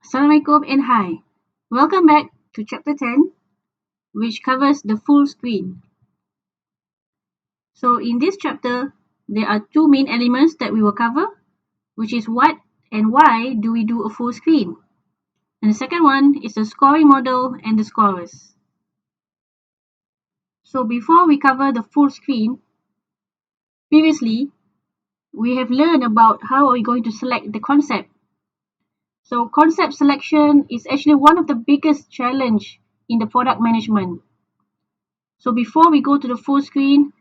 Assalamualaikum and hi. Welcome back to chapter 10, which covers the full screen. So in this chapter, there are two main elements that we will cover, which is what and why do we do a full screen. And the second one is the scoring model and the scorers. So before we cover the full screen, previously, we have learned about how are we going to select the concept. So concept selection is actually one of the biggest challenge in the product management. So before we go to the full screen,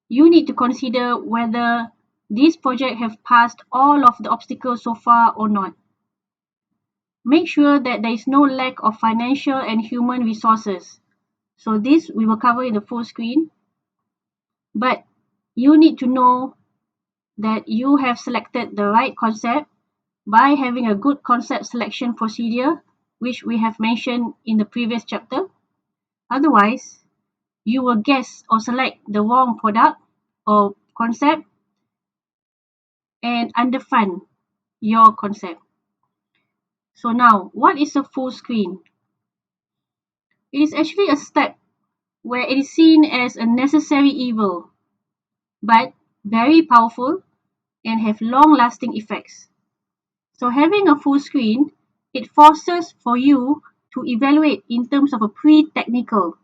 you need to consider whether this project have passed all of the obstacles so far or not. Make sure that there is no lack of financial and human resources. So this we will cover in the full screen. But you need to know that you have selected the right concept by having a good concept selection procedure, which we have mentioned in the previous chapter. Otherwise, you will guess or select the wrong product or concept and underfund your concept. So now, what is a full screen? It is actually a step where it is seen as a necessary evil, but very powerful and have long-lasting effects. So having a full screen, it forces for you to evaluate in terms of a pre-technical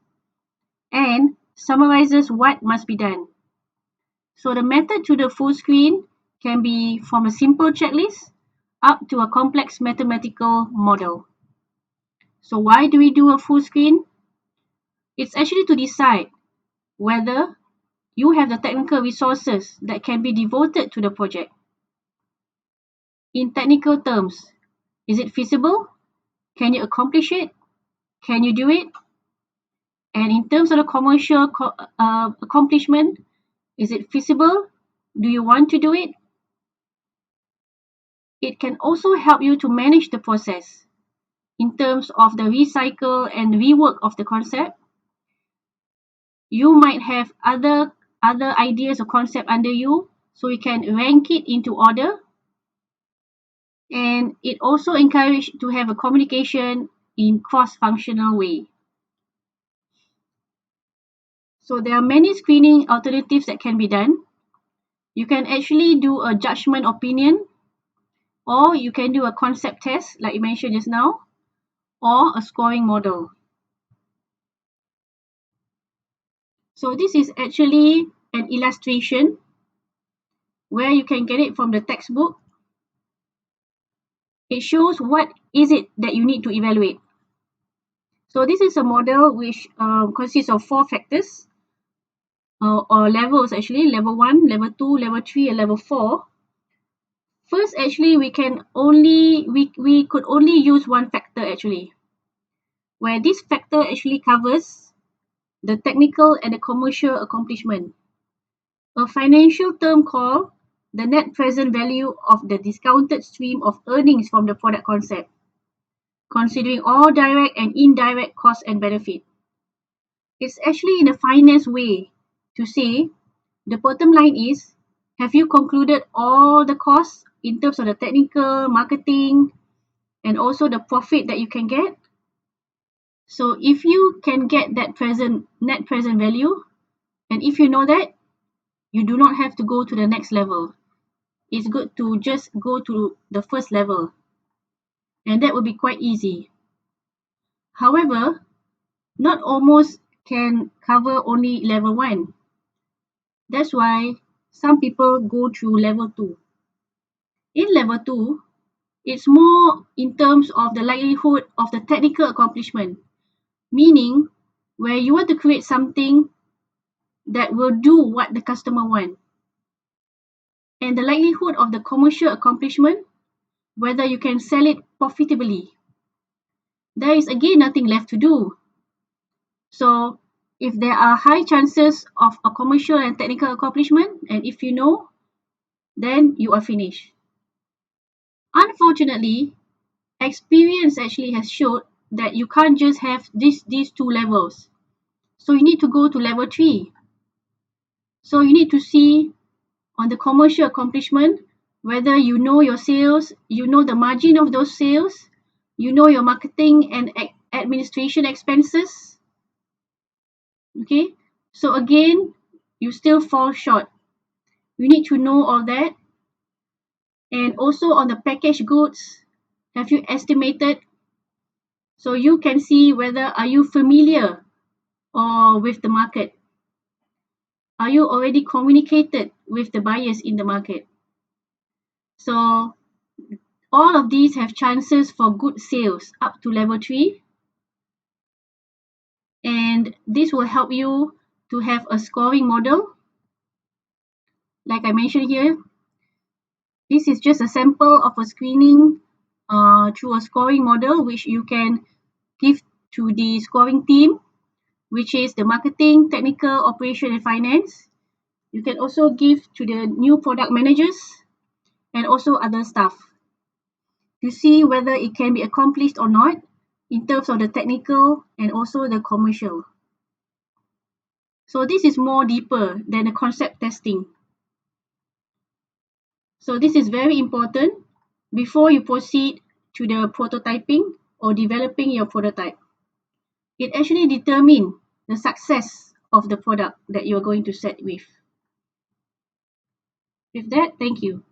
and summarizes what must be done. So the method to the full screen can be from a simple checklist up to a complex mathematical model. So why do we do a full screen? It's actually to decide whether you have the technical resources that can be devoted to the project. In technical terms, is it feasible? Can you accomplish it? Can you do it? And in terms of the commercial accomplishment, is it feasible? Do you want to do it? It can also help you to manage the process in terms of the recycle and rework of the concept. You might have other ideas or concept under you, so you can rank it into order. And it also encourages to have a communication in cross-functional way. So there are many screening alternatives that can be done. You can actually do a judgment opinion, or you can do a concept test like you mentioned just now, or a scoring model. So this is actually an illustration where you can get it from the textbook. It shows what is it that you need to evaluate. So this is a model which consists of 4 factors or levels actually, level 1, level 2, level 3 and level 4. First actually we could only use one factor actually, where this factor actually covers the technical and the commercial accomplishment. A financial term called the net present value of the discounted stream of earnings from the product concept, considering all direct and indirect costs and benefit. It's actually in a finance way to say the bottom line is, have you concluded all the costs in terms of the technical, marketing, and also the profit that you can get? So if you can get that net present value, and if you know that, you do not have to go to the next level. It's good to just go to the first level, and that will be quite easy. However, not almost can cover only level 1. That's why some people go through level 2. In level 2, it's more in terms of the likelihood of the technical accomplishment, meaning where you want to create something that will do what the customer wants. And the likelihood of the commercial accomplishment, whether you can sell it profitably. There is again nothing left to do. So if there are high chances of a commercial and technical accomplishment, and if you know, then you are finished. Unfortunately, experience actually has showed that you can't just have these 2 levels. So you need to go to level 3. So you need to see on the commercial accomplishment whether you know your sales, you know the margin of those sales, You know your marketing and administration expenses. Okay, so again, you still fall short. You need to know all that. And also on the packaged goods, have you estimated, so you can see whether are you familiar or with the market? Are you already communicated with the buyers in the market? So all of these have chances for good sales up to level 3, and this will help you to have a scoring model. Like I mentioned here, this is just a sample of a screening through a scoring model which you can give to the scoring team, which is the marketing, technical, operation, and finance. You can also give to the new product managers and also other staff to see whether it can be accomplished or not in terms of the technical and also the commercial. So this is more deeper than the concept testing. So this is very important before you proceed to the prototyping or developing your prototype. It actually determines the success of the product that you're going to set with. With that, thank you.